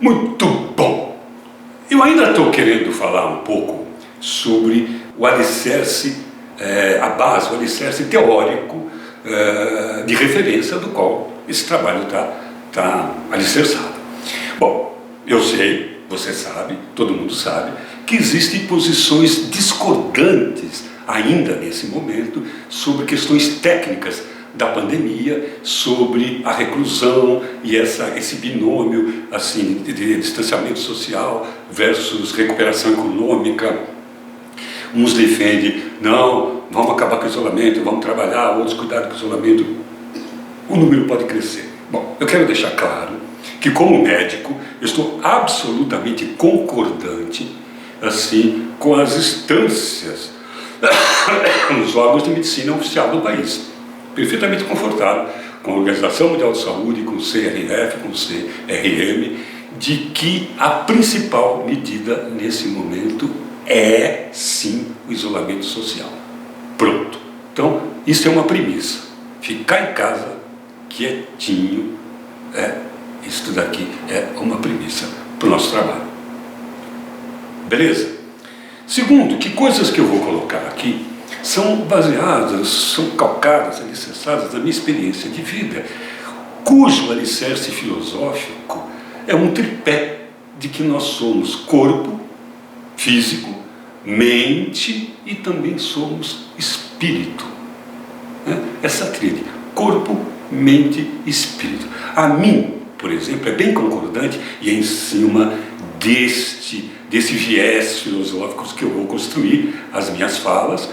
Muito bom! Eu ainda estou querendo falar um pouco sobre o alicerce, a base, o alicerce teórico de referência do qual esse trabalho está alicerçado. Bom, eu sei, você sabe, todo mundo sabe, que existem posições discordantes ainda nesse momento sobre questões técnicas da pandemia, sobre a reclusão e esse binômio assim, de distanciamento social versus recuperação econômica. Uns defendem, não, vamos acabar com o isolamento, vamos trabalhar, outros cuidar com o isolamento. O número pode crescer. Bom, eu quero deixar claro que, como médico, eu estou absolutamente concordante assim, com as instâncias nos órgãos de medicina oficial do país. Perfeitamente confortável com a Organização Mundial de Saúde, com o CRF, com o CRM, de que a principal medida nesse momento é sim o isolamento social. Pronto. Então, isso é uma premissa. Ficar em casa, quietinho, isso daqui é uma premissa para o nosso trabalho. Beleza? Segundo, que coisas que eu vou colocar aqui são baseadas, são calcadas, alicerçadas na minha experiência de vida, cujo alicerce filosófico é um tripé de que nós somos corpo, físico, mente e também somos espírito. Essa tríade, corpo, mente e espírito. A mim, por exemplo, é bem concordante e é em cima desse viés filosófico que eu vou construir as minhas falas.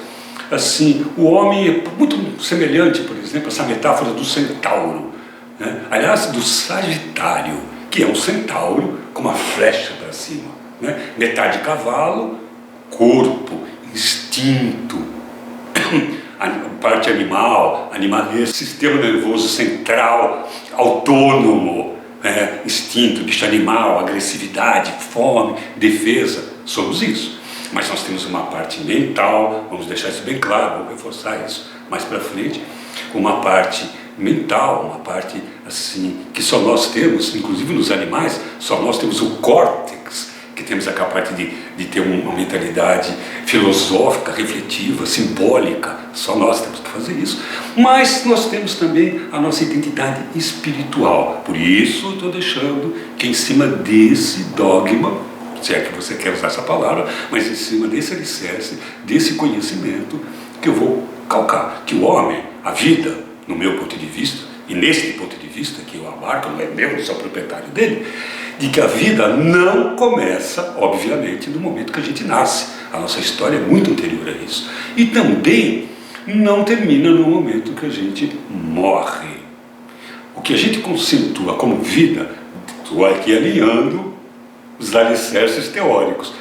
Assim, o homem é muito semelhante, por exemplo, a essa metáfora do centauro, né? Aliás, do Sagitário, que é um centauro com uma flecha para cima, né? Metade cavalo, corpo, instinto, parte animal, animalesco, sistema nervoso central, autônomo, instinto, bicho animal, agressividade, fome, defesa, somos isso. Mas nós temos uma parte mental, vamos deixar isso bem claro, vou reforçar isso mais para frente, uma parte mental, uma parte assim, que só nós temos, inclusive nos animais, só nós temos o córtex, que temos a capacidade de ter uma mentalidade filosófica, refletiva, simbólica, só nós temos que fazer isso. Mas nós temos também a nossa identidade espiritual, por isso estou deixando que em cima desse dogma, se é que você quer usar essa palavra, mas em cima desse alicerce, desse conhecimento, que eu vou calcar, que o homem, a vida, no meu ponto de vista, e nesse ponto de vista que eu abarco, não é meu, eu sou proprietário dele, de que a vida não começa, obviamente, no momento que a gente nasce. A nossa história é muito anterior a isso. E também não termina no momento que a gente morre. O que a gente conceitua como vida, estou aqui alinhando os alicerces teóricos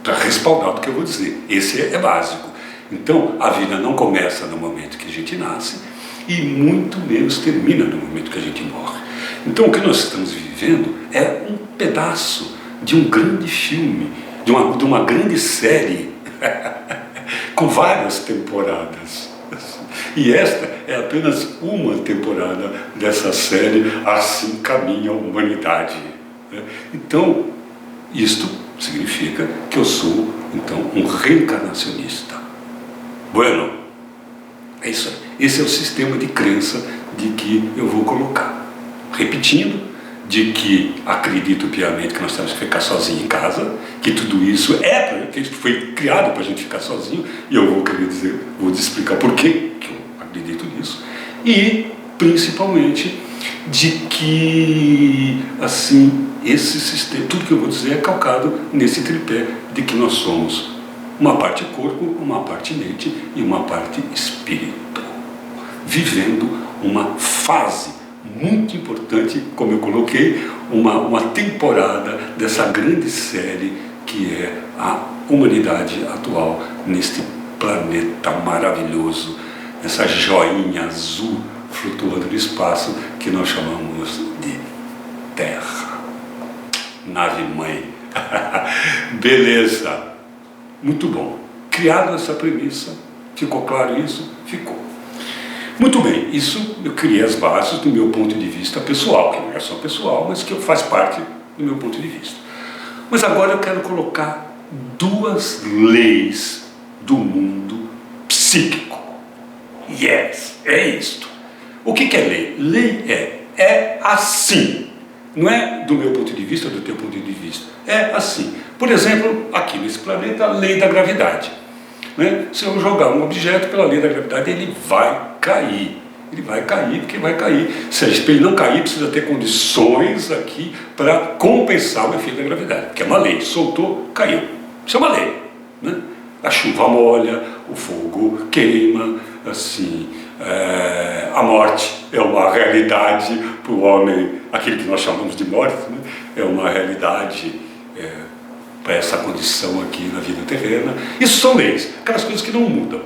para respaldar o que eu vou dizer. Esse é básico. Então, a vida não começa no momento que a gente nasce e muito menos termina no momento que a gente morre. Então, o que nós estamos vivendo é um pedaço de um grande filme, de uma grande série, com várias temporadas. E esta é apenas uma temporada dessa série, Assim Caminha a Humanidade. Então, isto significa que eu sou, então, um reencarnacionista. Bueno, é isso aí. Esse é o sistema de crença de que eu vou colocar. Repetindo, de que acredito piamente que nós temos que ficar sozinhos em casa, que tudo isso que foi criado para a gente ficar sozinho, e eu vou querer dizer, vou te explicar por quê que eu acredito nisso, e principalmente de que, assim, esse sistema, tudo que eu vou dizer é calcado nesse tripé de que nós somos uma parte corpo, uma parte mente e uma parte espírito, vivendo uma fase muito importante, como eu coloquei, uma temporada dessa grande série que é a humanidade atual neste planeta maravilhoso, essa joinha azul flutuando no espaço que nós chamamos de Terra, nave-mãe. Beleza, muito bom. Criado essa premissa, ficou claro isso? Ficou. Muito bem, isso eu criei as bases do meu ponto de vista pessoal, que não é só pessoal, mas que faz parte do meu ponto de vista. Mas agora eu quero colocar duas leis do mundo psíquico. Yes, é isto. O que é lei? Lei é assim. Não é do meu ponto de vista ou do teu ponto de vista. É assim. Por exemplo, aqui nesse planeta, a lei da gravidade. Né? Se eu jogar um objeto pela lei da gravidade, ele vai cair. Ele vai cair porque vai cair. Se ele não cair, precisa ter condições aqui para compensar o efeito da gravidade. Porque é uma lei. Soltou, caiu. Isso é uma lei. Né? A chuva molha, o fogo queima, assim, a morte é uma realidade para o homem, aquele que nós chamamos de morte, né? É uma realidade para essa condição aqui na vida terrena. Isso são leis, aquelas coisas que não mudam.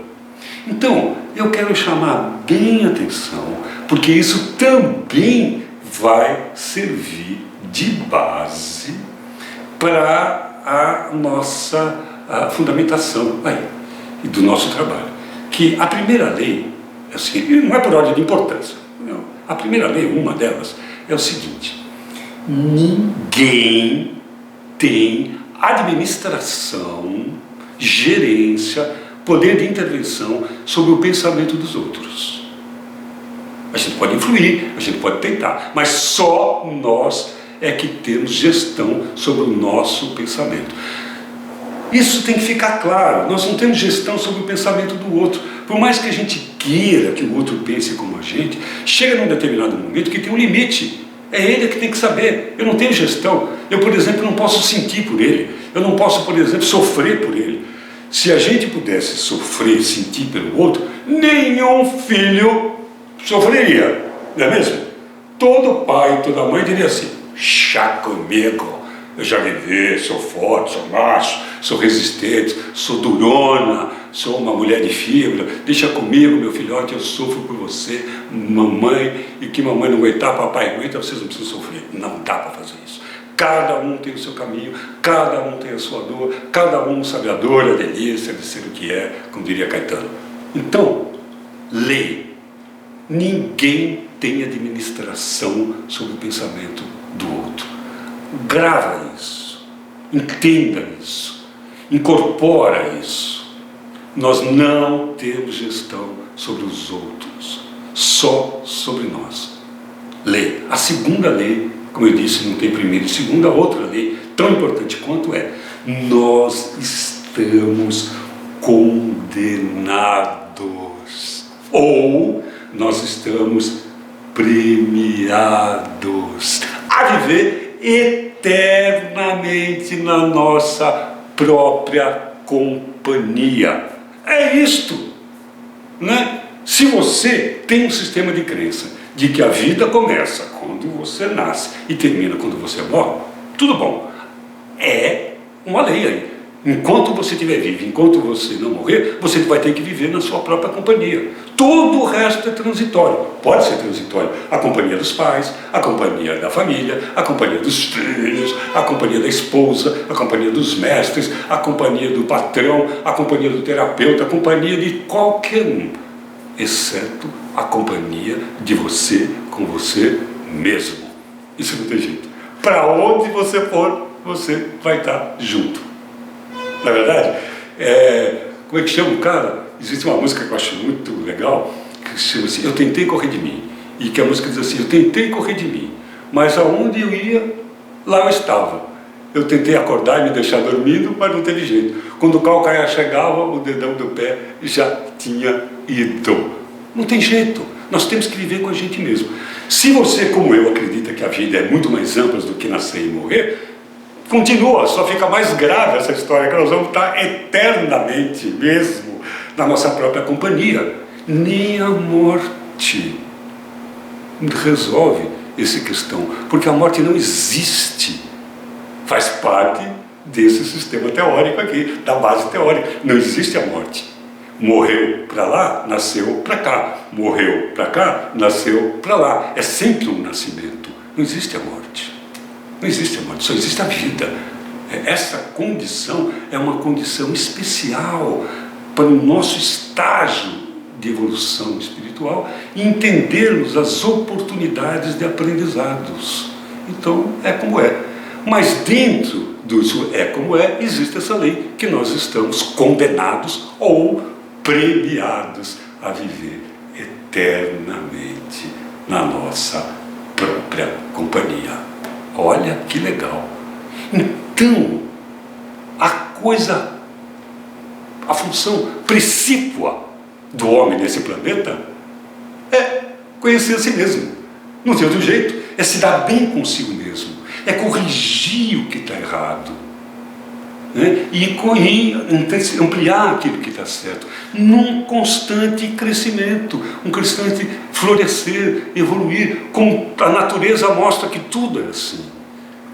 Então, eu quero chamar bem a atenção, porque isso também vai servir de base para a nossa fundamentação aí, e do nosso trabalho. Que a primeira lei, é o seguinte, não é por ordem de importância, não. A primeira lei, uma delas, é o seguinte: ninguém tem administração, gerência, poder de intervenção sobre o pensamento dos outros. A gente pode influir, a gente pode tentar, mas só nós é que temos gestão sobre o nosso pensamento. Isso tem que ficar claro. Nós não temos gestão sobre o pensamento do outro. Por mais que a gente queira que o outro pense como a gente, chega num determinado momento que tem um limite. É ele que tem que saber. Eu não tenho gestão. Eu, por exemplo, não posso sentir por ele. Eu não posso, por exemplo, sofrer por ele. Se a gente pudesse sofrer, sentir pelo outro, nenhum filho sofreria. Não é mesmo? Todo pai, toda mãe diria assim: chá comigo. Eu já vivi, sou forte, sou macho, sou resistente, sou durona, sou uma mulher de fibra, deixa comigo, meu filhote, eu sofro por você, mamãe, e que mamãe não aguentar, papai aguenta, vocês não precisam sofrer. Não dá para fazer isso. Cada um tem o seu caminho, cada um tem a sua dor, cada um sabe a dor, a delícia de ser o que é, como diria Caetano. Então, lei. Ninguém tem administração sobre o pensamento do outro. Grava isso, entenda isso, incorpora isso. Nós não temos gestão sobre os outros, só sobre nós. Lei. A segunda lei, como eu disse, não tem primeira e segunda, a outra lei, tão importante quanto é: nós estamos condenados, ou nós estamos premiados a viver eternamente na nossa própria companhia. É isto, né? Se você tem um sistema de crença de que a vida começa quando você nasce e termina quando você morre, tudo bom. É uma lei aí. Enquanto você estiver vivo, enquanto você não morrer, você vai ter que viver na sua própria companhia. Todo o resto é transitório. Pode ser transitório. A companhia dos pais, a companhia da família, a companhia dos filhos, a companhia da esposa, a companhia dos mestres, a companhia do patrão, a companhia do terapeuta, a companhia de qualquer um, exceto a companhia de você com você mesmo. Isso não tem jeito. Para onde você for, você vai estar junto. Na verdade, como é que chama o cara? Existe uma música que eu acho muito legal, que se chama assim: Eu Tentei Correr de Mim. E que a música diz assim: eu tentei correr de mim, mas aonde eu ia, lá eu estava. Eu tentei acordar e me deixar dormindo, mas não teve jeito. Quando o calcanhar chegava, o dedão do pé já tinha ido. Não tem jeito. Nós temos que viver com a gente mesmo. Se você, como eu, acredita que a vida é muito mais ampla do que nascer e morrer, continua, só fica mais grave essa história, que nós vamos estar eternamente mesmo na nossa própria companhia. Nem a morte resolve essa questão, porque a morte não existe. Faz parte desse sistema teórico aqui, da base teórica. Não existe a morte. Morreu para lá, nasceu para cá. Morreu para cá, nasceu para lá. É sempre um nascimento. Não existe a morte. Não existe a morte, só existe a vida. Essa condição é uma condição especial para o nosso estágio de evolução espiritual e entendermos as oportunidades de aprendizados. Então, é como é. Mas dentro disso é como é, existe essa lei que nós estamos condenados ou premiados a viver eternamente na nossa própria companhia. Olha que legal. Então, a função precípua do homem nesse planeta é conhecer a si mesmo. Não tem outro jeito, é se dar bem consigo mesmo, é corrigir o que está errado, né? E ampliar aquilo que está certo, num constante crescimento, um constante florescer, evoluir, como a natureza mostra que tudo é assim.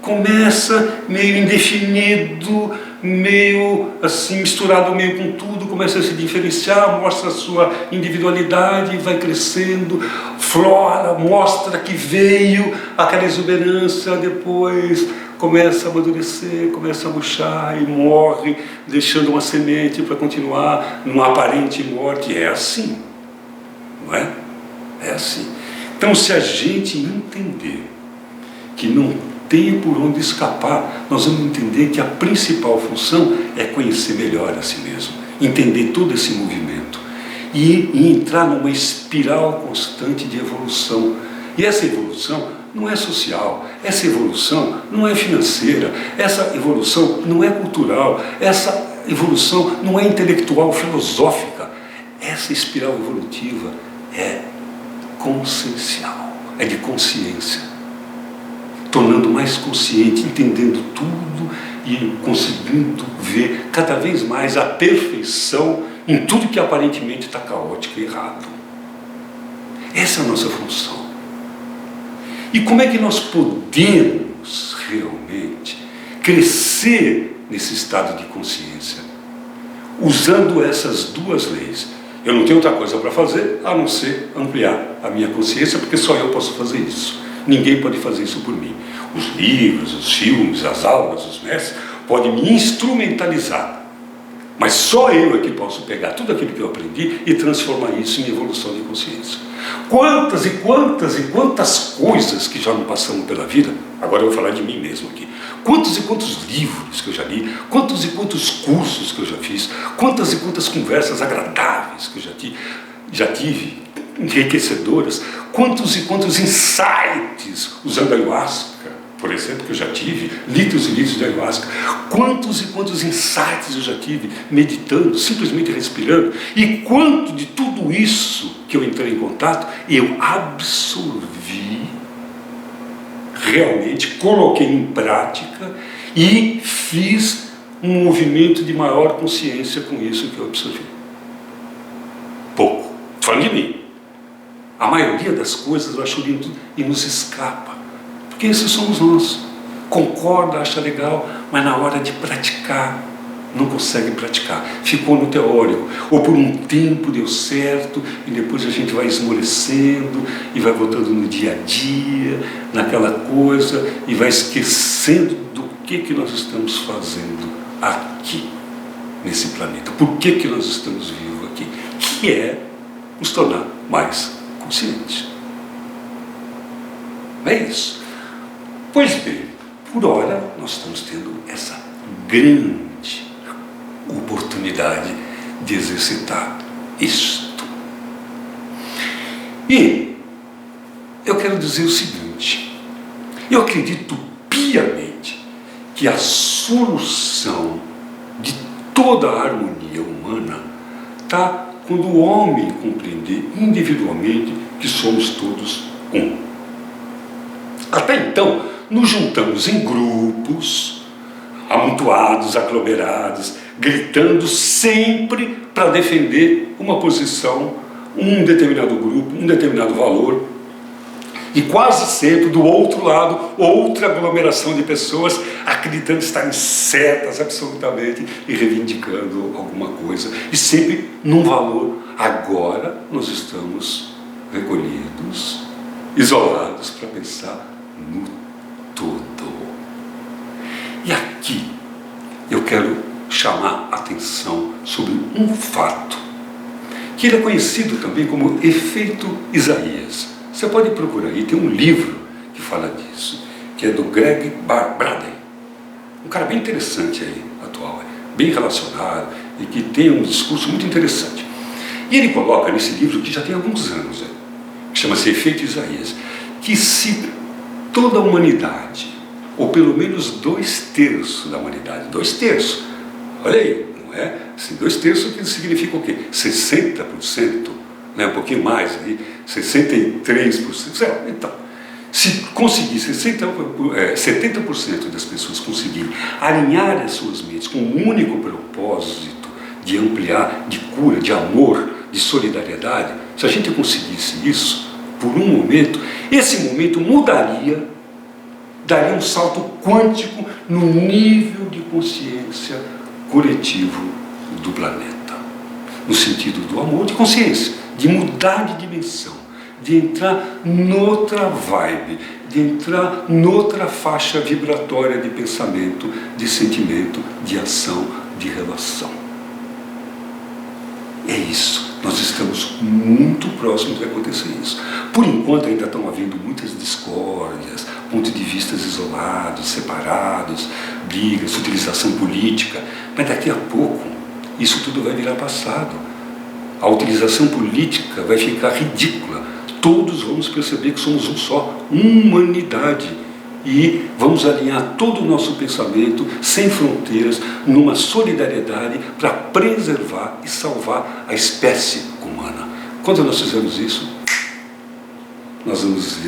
Começa meio indefinido, meio assim misturado meio com tudo, começa a se diferenciar, mostra a sua individualidade, vai crescendo, flora, mostra que veio aquela exuberância, depois começa a amadurecer, começa a murchar e morre, deixando uma semente para continuar numa aparente morte. É assim, não é? É assim. Então, se a gente entender que não tem por onde escapar, nós vamos entender que a principal função é conhecer melhor a si mesmo, entender todo esse movimento e entrar numa espiral constante de evolução. E essa evolução não é social, essa evolução não é financeira, essa evolução não é cultural, essa evolução não é intelectual, filosófica. Essa espiral evolutiva é consciencial, é de consciência. Tornando mais consciente, entendendo tudo e conseguindo ver cada vez mais a perfeição em tudo que aparentemente está caótico e errado. Essa é a nossa função. E como é que nós podemos realmente crescer nesse estado de consciência? Usando essas duas leis. Eu não tenho outra coisa para fazer a não ser ampliar a minha consciência, porque só eu posso fazer isso. Ninguém pode fazer isso por mim. Os livros, os filmes, as aulas, os mestres podem me instrumentalizar. Mas só eu é que posso pegar tudo aquilo que eu aprendi e transformar isso em evolução de consciência. Quantas e quantas e quantas coisas que já me passamos pela vida, agora eu vou falar de mim mesmo aqui. Quantos e quantos livros que eu já li, quantos e quantos cursos que eu já fiz, quantas e quantas conversas agradáveis que eu já tive, enriquecedoras, quantos e quantos insights usando a ayahuasca, por exemplo, que eu já tive, litros e litros de ayahuasca, quantos e quantos insights eu já tive meditando, simplesmente respirando, e quanto de tudo isso que eu entrei em contato, eu absorvi, realmente coloquei em prática e fiz um movimento de maior consciência com isso que eu absorvi. Pouco, falando de mim. A maioria das coisas eu acho lindo e nos escapa, porque esses somos nós. Concorda, acha legal, mas na hora de praticar, não consegue praticar. Ficou no teórico, ou por um tempo deu certo, e depois a gente vai esmorecendo, e vai voltando no dia a dia, naquela coisa, e vai esquecendo do que nós estamos fazendo aqui, nesse planeta. Por que nós estamos vivos aqui? Que é nos tornar mais conscientes. É isso. Pois bem, por hora nós estamos tendo essa grande oportunidade de exercitar isto. E eu quero dizer o seguinte: eu acredito piamente que a solução de toda a harmonia humana está quando o homem compreender individualmente que somos todos um. Até então, nos juntamos em grupos, amontoados, aglomerados, gritando sempre para defender uma posição, um determinado grupo, um determinado valor. E quase sempre, do outro lado, outra aglomeração de pessoas acreditando estarem certas absolutamente e reivindicando alguma coisa. E sempre num valor. Agora nós estamos recolhidos, isolados para pensar no todo. E aqui eu quero chamar a atenção sobre um fato que ele é conhecido também como efeito Isaías. Você pode procurar aí, tem um livro que fala disso, que é do Greg Braden, um cara bem interessante aí, atual, bem relacionado e que tem um discurso muito interessante. E ele coloca nesse livro, que já tem alguns anos, que chama-se Efeito Isaías, que se toda a humanidade, ou pelo menos 2/3 da humanidade, 2/3, olha aí, não é? Assim, 2/3 que significa o quê? 60%, né? Um pouquinho mais aí, 63%, sei lá, então. Se conseguir 70% das pessoas conseguirem alinhar as suas mentes com um único propósito de ampliar, de cura, de amor, de solidariedade, se a gente conseguisse isso, por um momento, esse momento daria um salto quântico no nível de consciência coletivo do planeta. No sentido do amor, de consciência, de mudar de dimensão, de entrar noutra vibe, de entrar noutra faixa vibratória de pensamento, de sentimento, de ação, de relação. É isso. Nós estamos muito próximos de acontecer isso. Por enquanto ainda estão havendo muitas discórdias, pontos de vista isolados, separados, brigas, utilização política, mas daqui a pouco isso tudo vai virar passado. A utilização política vai ficar ridícula. Todos vamos perceber que somos um só, humanidade. E vamos alinhar todo o nosso pensamento, sem fronteiras, numa solidariedade para preservar e salvar a espécie humana. Quando nós fizermos isso, nós vamos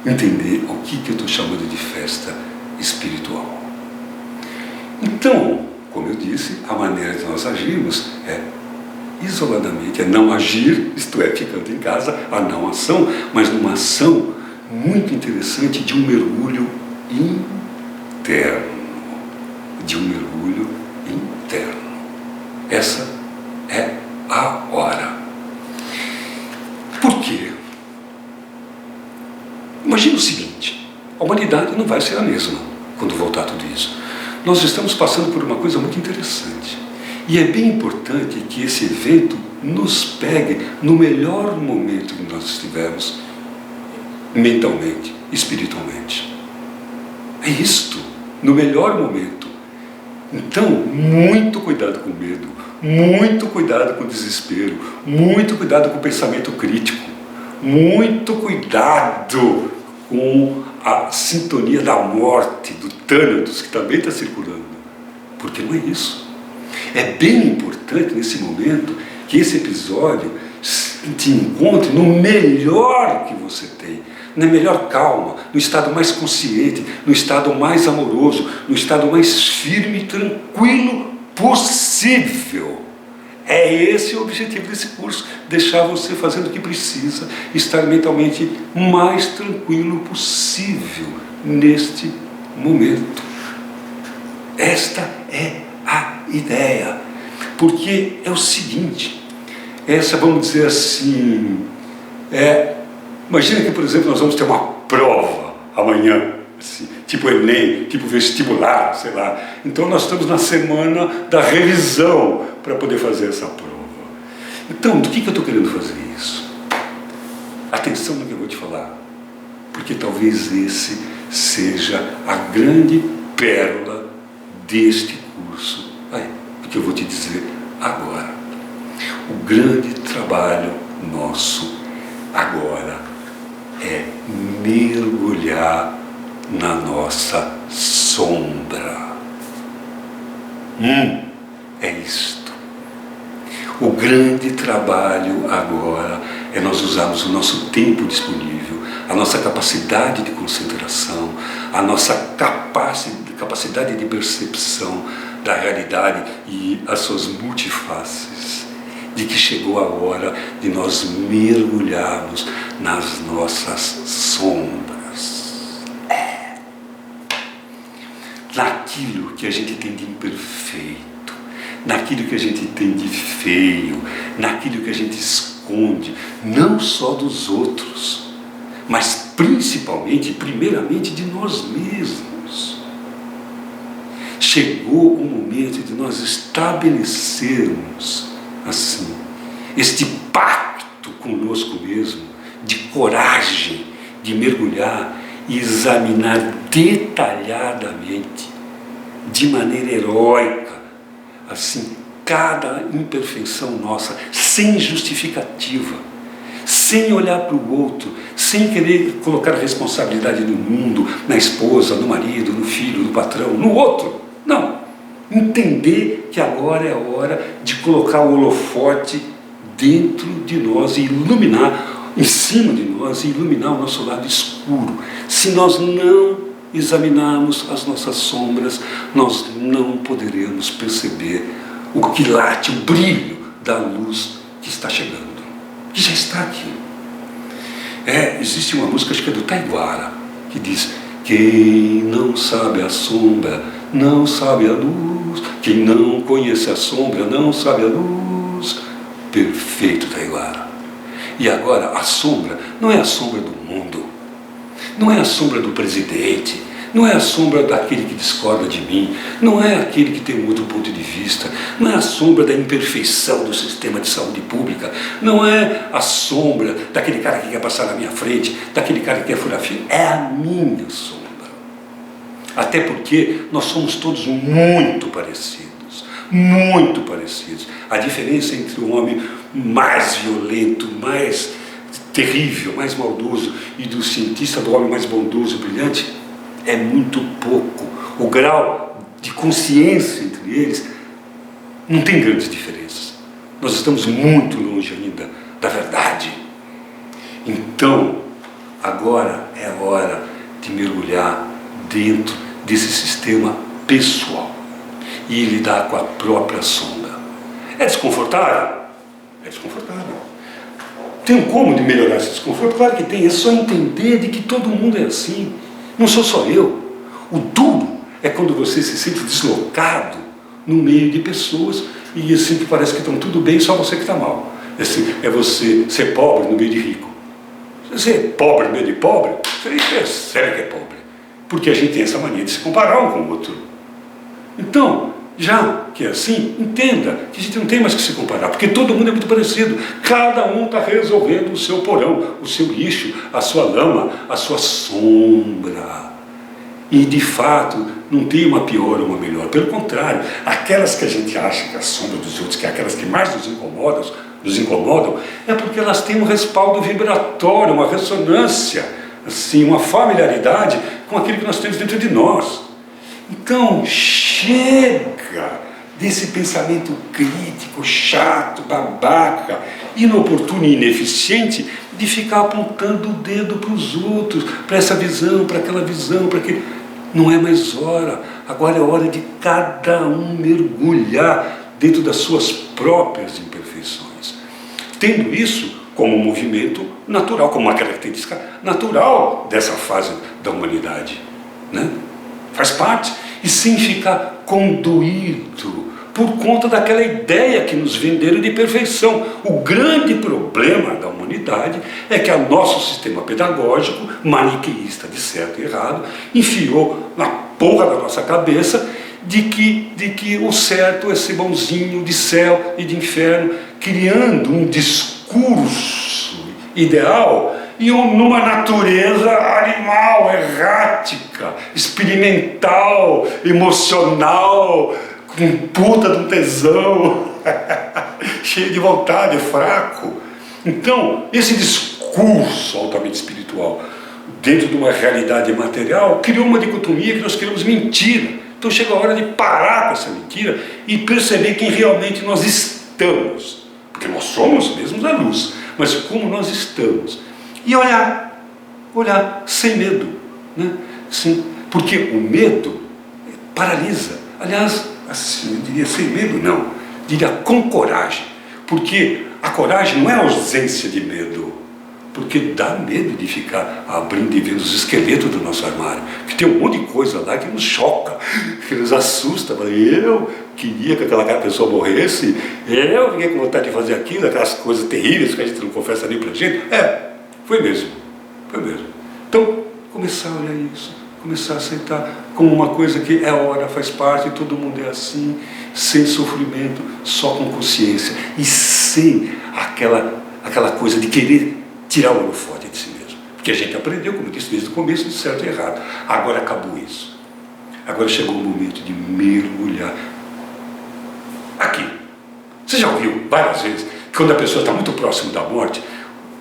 entender o que eu estou chamando de festa espiritual. Então, como eu disse, a maneira de nós agirmos é isoladamente, é não agir, isto é, ficando em casa, a não ação, mas numa ação muito interessante de um mergulho interno. De um mergulho interno. Essa é a hora. Por quê? Imagina o seguinte, a humanidade não vai ser a mesma quando voltar tudo isso. Nós estamos passando por uma coisa muito interessante. E é bem importante que esse evento nos pegue no melhor momento que nós estivermos, mentalmente, espiritualmente. É isto, no melhor momento. Então, muito cuidado com o medo, muito cuidado com o desespero, muito cuidado com o pensamento crítico, muito cuidado com a sintonia da morte, do Thanatos, que também está circulando, porque não é isso. É bem importante nesse momento que esse episódio te encontre no melhor que você tem, na melhor calma, no estado mais consciente, no estado mais amoroso, no estado mais firme e tranquilo possível. É esse o objetivo desse curso, deixar você fazendo o que precisa, estar mentalmente mais tranquilo possível neste momento. Esta é a ideia, porque é o seguinte, essa, vamos dizer assim, imagina que, por exemplo, nós vamos ter uma prova amanhã, assim, tipo Enem, tipo vestibular, sei lá. Então nós estamos na semana da revisão para poder fazer essa prova. Então, do que eu estou querendo fazer isso? Atenção no que eu vou te falar, porque talvez esse seja a grande pérola deste curso, que eu vou te dizer agora. O grande trabalho nosso agora é mergulhar na nossa sombra. É isto. O grande trabalho agora é nós usarmos o nosso tempo disponível, a nossa capacidade de concentração, a nossa capacidade de percepção da realidade e as suas multifaces, de que chegou a hora de nós mergulharmos nas nossas sombras. Naquilo que a gente tem de imperfeito, naquilo que a gente tem de feio, naquilo que a gente esconde, não só dos outros, mas principalmente, primeiramente, de nós mesmos. Chegou o momento de nós estabelecermos, assim, este pacto conosco mesmo, de coragem, de mergulhar e examinar detalhadamente, de maneira heróica, assim, cada imperfeição nossa, sem justificativa, sem olhar para o outro, sem querer colocar a responsabilidade no mundo, na esposa, no marido, no filho, no patrão, no outro. Não. Entender que agora é a hora de colocar o holofote dentro de nós e iluminar, em cima de nós, e iluminar o nosso lado escuro. Se nós não examinarmos as nossas sombras, nós não poderemos perceber o que late, o brilho da luz que está chegando, que já está aqui. Existe uma música, acho que é do Taiguara, que diz: quem não sabe a sombra, não sabe a luz. Quem não conhece a sombra, não sabe a luz. Perfeito, Taiguara. E agora, a sombra não é a sombra do mundo, não é a sombra do presidente, não é a sombra daquele que discorda de mim, não é aquele que tem um outro ponto de vista, não é a sombra da imperfeição do sistema de saúde pública, não é a sombra daquele cara que quer passar na minha frente, daquele cara que quer furar fio, é a minha sombra. Até porque nós somos todos muito parecidos, muito parecidos. A diferença entre o homem mais violento, mais terrível, mais maldoso, e do cientista, do homem mais bondoso, brilhante, é muito pouco. O grau de consciência entre eles não tem grandes diferenças. Nós estamos muito longe ainda da verdade. Então, agora é a hora de mergulhar dentro desse sistema pessoal e lidar com a própria sombra. É desconfortável? É desconfortável. Tem como de melhorar esse desconforto? Claro que tem. É só entender de que todo mundo é assim. Não sou só eu. O duro é quando você se sente deslocado no meio de pessoas e assim que parece que estão tudo bem, só você que está mal. É você ser pobre no meio de rico. Você é pobre no meio de pobre, você nem percebe que é pobre. Porque a gente tem essa mania de se comparar um com o outro. Então, já que é assim, entenda que a gente não tem mais que se comparar, porque todo mundo é muito parecido. Cada um está resolvendo o seu porão, o seu lixo, a sua lama, a sua sombra. E de fato, não tem uma pior ou uma melhor. Pelo contrário, aquelas que a gente acha que é a sombra dos outros, que é aquelas que mais nos incomodam, é porque elas têm um respaldo vibratório, uma ressonância, assim, uma familiaridade com aquilo que nós temos dentro de nós. Então, chega desse pensamento crítico, chato, babaca, inoportuno e ineficiente de ficar apontando o dedo para os outros, para essa visão, para aquela visão, para aquele... Não é mais hora. Agora é hora de cada um mergulhar dentro das suas próprias imperfeições, tendo isso como um movimento natural, como uma característica natural dessa fase da humanidade, né? Faz parte, e sem ficar conduído por conta daquela ideia que nos venderam de perfeição. O grande problema da humanidade é que o nosso sistema pedagógico, maniqueísta de certo e errado, enfiou na porra da nossa cabeça de que o certo é ser bonzinho, de céu e de inferno, criando um discurso ideal e numa natureza animal, errática, experimental, emocional, com puta de um tesão, cheio de vontade, fraco. Então, esse discurso altamente espiritual, dentro de uma realidade material, criou uma dicotomia que nós queremos mentira. Então chega a hora de parar com essa mentira e perceber quem realmente nós estamos. Porque nós somos mesmo a luz, mas como nós estamos. E olhar sem medo, né? Sim, porque o medo paralisa. Aliás, assim, eu diria sem medo não, diria com coragem. Porque a coragem não é a ausência de medo, porque dá medo de ficar abrindo e vendo os esqueletos do nosso armário, que tem um monte de coisa lá que nos choca, que nos assusta. Eu queria que aquela pessoa morresse, eu fiquei com vontade de fazer aquilo, aquelas coisas terríveis que a gente não confessa nem pra gente. Foi mesmo. Então, começar a olhar isso, começar a aceitar como uma coisa que é hora, faz parte, todo mundo é assim, sem sofrimento, só com consciência e sem aquela coisa de querer tirar o holofote de si mesmo. Porque a gente aprendeu, como eu disse desde o começo, de certo e errado. Agora acabou isso. Agora chegou o momento de mergulhar aqui. Você já ouviu várias vezes que quando a pessoa está muito próximo da morte,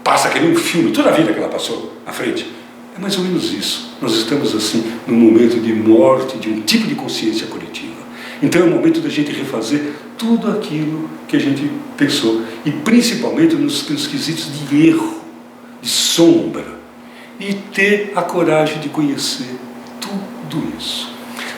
passa aquele filme, toda a vida que ela passou à frente? É mais ou menos isso. Nós estamos assim, num momento de morte, de um tipo de consciência coletiva. Então é o momento da gente refazer tudo aquilo que a gente pensou. E principalmente nos quesitos de erro, de sombra. E ter a coragem de conhecer tudo isso.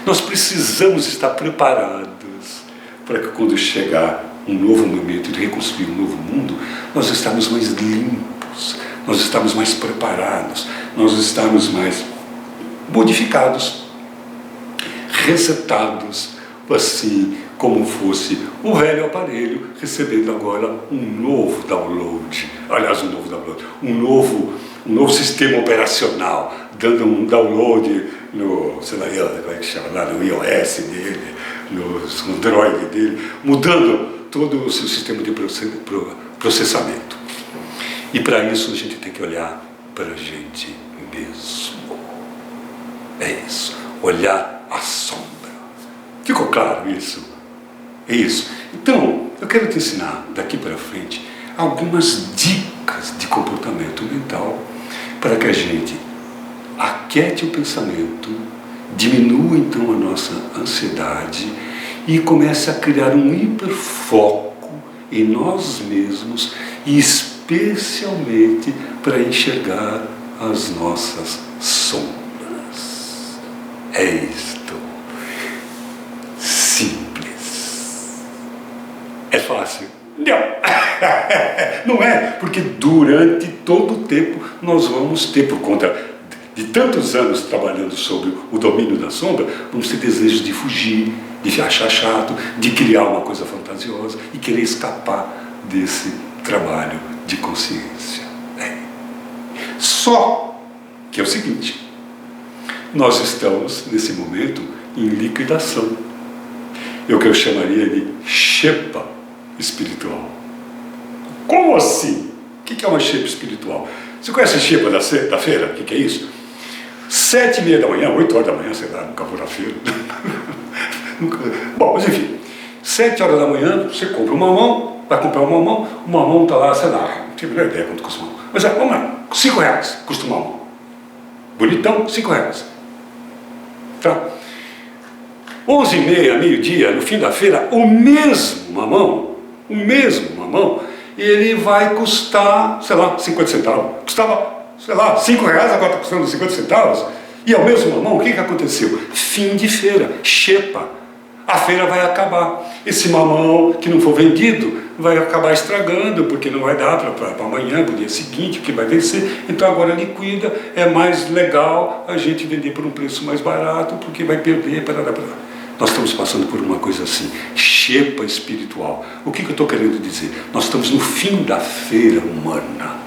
Nós precisamos estar preparados para que quando chegar um novo momento de reconstruir um novo mundo, nós estamos mais limpos, nós estamos mais preparados, nós estamos mais modificados, resetados, assim como fosse o velho aparelho recebendo agora um novo download, aliás, um novo sistema operacional, dando um download no, sei lá, como é que chama lá, no iOS dele, no Android dele, mudando todo o seu sistema de processamento. E para isso a gente tem que olhar para a gente mesmo. É isso, olhar a sombra. Ficou claro isso? É isso. Então, eu quero te ensinar daqui para frente algumas dicas de comportamento mental para que a gente aquiete o pensamento, diminua então a nossa ansiedade e comece a criar um hiperfoco em nós mesmos e especialmente para enxergar as nossas sombras. É isto. Simples. É fácil? Não. Não é, porque durante todo o tempo nós vamos ter, por conta de tantos anos trabalhando sobre o domínio da sombra, vamos ter desejos de fugir, de achar chato, de criar uma coisa fantasiosa e querer escapar desse trabalho de consciência. Só que é o seguinte, nós estamos nesse momento em liquidação. É o que eu chamaria de xepa espiritual. Como assim? O que é uma xepa espiritual? Você conhece a xepa da feira? O que é isso? 7h30 da manhã, 8 horas da manhã, sei lá, nunca vou na feira. Bom, mas enfim, 7 horas da manhã, você compra um mamão, vai comprar um mamão, o mamão está lá, sei lá, não tenho a menor ideia quanto custa o mamão. Mas vamos lá, R$5 custa o mamão. Bonitão, R$5. Tá? 11h30, meio-dia, no fim da feira, o mesmo mamão, ele vai custar, sei lá, 50 centavos. Custava, sei lá, R$5, agora está custando 50 centavos. E é o mesmo mamão, o que aconteceu? Fim de feira, xepa. A feira vai acabar. Esse mamão que não for vendido vai acabar estragando, porque não vai dar para amanhã, para o dia seguinte, que vai vencer. Então agora liquida, é mais legal a gente vender por um preço mais barato, porque vai perder, parará. Nós estamos passando por uma coisa assim, xepa espiritual. O que eu estou querendo dizer? Nós estamos no fim da feira humana.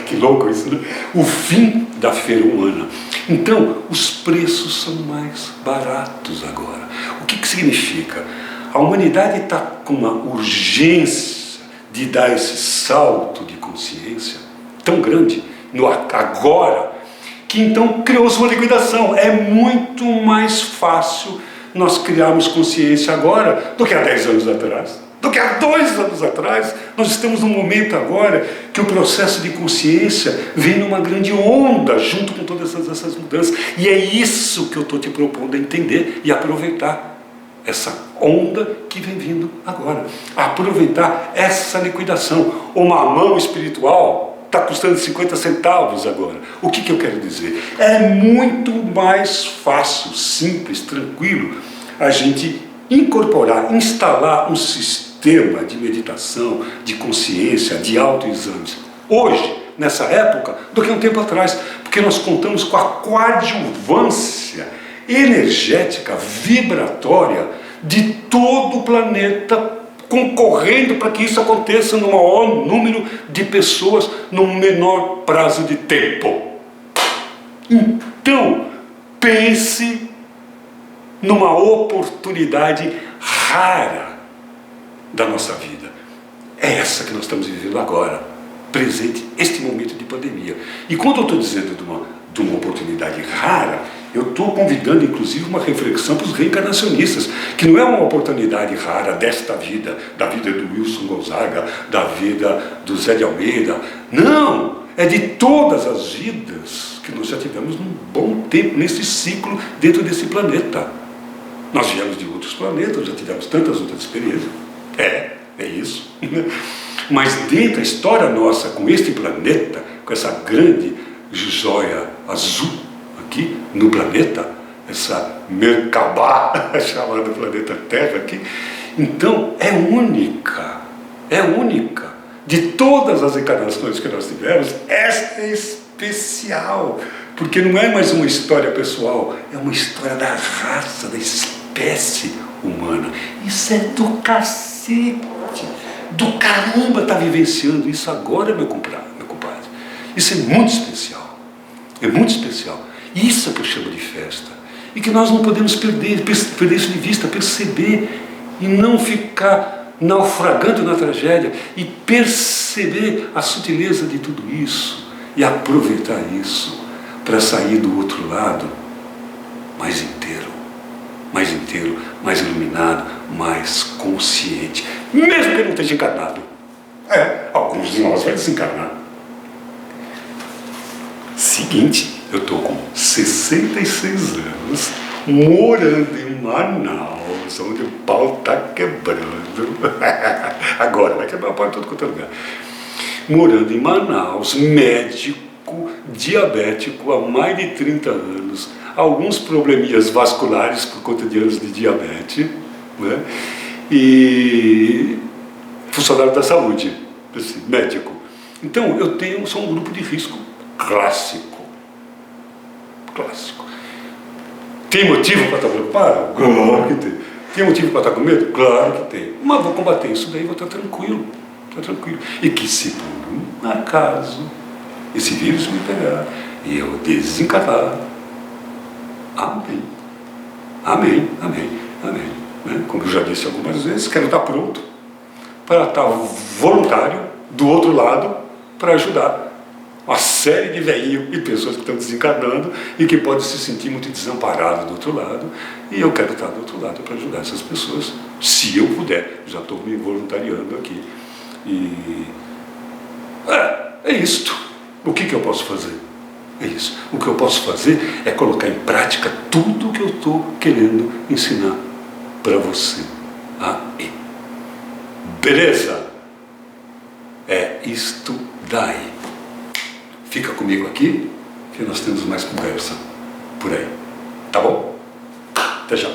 Que louco isso, né? O fim da feira humana. Então, os preços são mais baratos agora. O que significa? A humanidade está com uma urgência de dar esse salto de consciência tão grande, no agora, que então criou-se uma liquidação. É muito mais fácil nós criarmos consciência agora do que há 10 anos atrás, do que há 2 anos atrás. Nós estamos num momento agora que o processo de consciência vem numa grande onda junto com todas essas mudanças. E é isso que eu estou te propondo a entender e aproveitar essa onda que vem vindo agora. Aproveitar essa liquidação. Uma mão espiritual está custando 50 centavos agora. O que eu quero dizer? É muito mais fácil, simples, tranquilo, a gente incorporar, instalar um sistema de meditação, de consciência, de autoexames, hoje, nessa época, do que um tempo atrás, porque nós contamos com a coadjuvância energética, vibratória, de todo o planeta, concorrendo para que isso aconteça no maior número de pessoas, num menor prazo de tempo. Então, pense numa oportunidade rara da nossa vida. é essa que nós estamos vivendo agora, presente, este momento de pandemia. E quando eu estou dizendo de uma oportunidade rara, eu estou convidando, inclusive, uma reflexão para os reencarnacionistas, que não é uma oportunidade rara desta vida, da vida do Wilson Gonzaga, da vida do Zé de Almeida. Não! É de todas as vidas que nós já tivemos um bom tempo nesse ciclo dentro desse planeta. Nós viemos de outros planetas, já tivemos tantas outras experiências. É isso. Mas dentro da história nossa, com este planeta, com essa grande joia azul aqui no planeta, essa Merkabah chamada planeta Terra aqui, então é única. De todas as encarnações que nós tivemos, esta é especial, porque não é mais uma história pessoal, é uma história da raça, da espécie humana. Isso é do cacete, do caramba estar vivenciando isso agora, meu compadre. Isso é muito especial, Isso é que eu chamo de festa, e que nós não podemos perder isso de vista, perceber e não ficar naufragando na tragédia, e perceber a sutileza de tudo isso e aproveitar isso para sair do outro lado mais inteiro, mais iluminado, mais consciente, mesmo que não esteja encarnado. Alguns de nós vai desencarnar. Seguinte, eu estou com 66 anos, morando em Manaus, onde o pau está quebrando. Agora vai quebrar o pau em todo quanto é lugar. Morando em Manaus, médico, diabético há mais de 30 anos, alguns probleminhas vasculares por conta de anos de diabetes, né? E funcionário da saúde, médico. Então eu sou um grupo de risco clássico. Tem motivo para estar preocupado? Claro que tem. Tem motivo para estar com medo? Claro que tem. Mas vou combater isso daí, vou estar tranquilo. E que se por um acaso esse vírus me pegar e eu desencarnar, amém. Né? Como eu já disse algumas vezes, quero estar pronto para estar voluntário do outro lado para ajudar uma série de velhinhos e pessoas que estão desencarnando e que podem se sentir muito desamparados do outro lado, e eu quero estar do outro lado para ajudar essas pessoas, se eu puder. Já estou me voluntariando aqui. E é isto. O que eu posso fazer? É isso. O que eu posso fazer é colocar em prática tudo o que eu estou querendo ensinar para você. Aí. Beleza? É isto daí. Fica comigo aqui, que nós temos mais conversa por aí. Tá bom? Até já.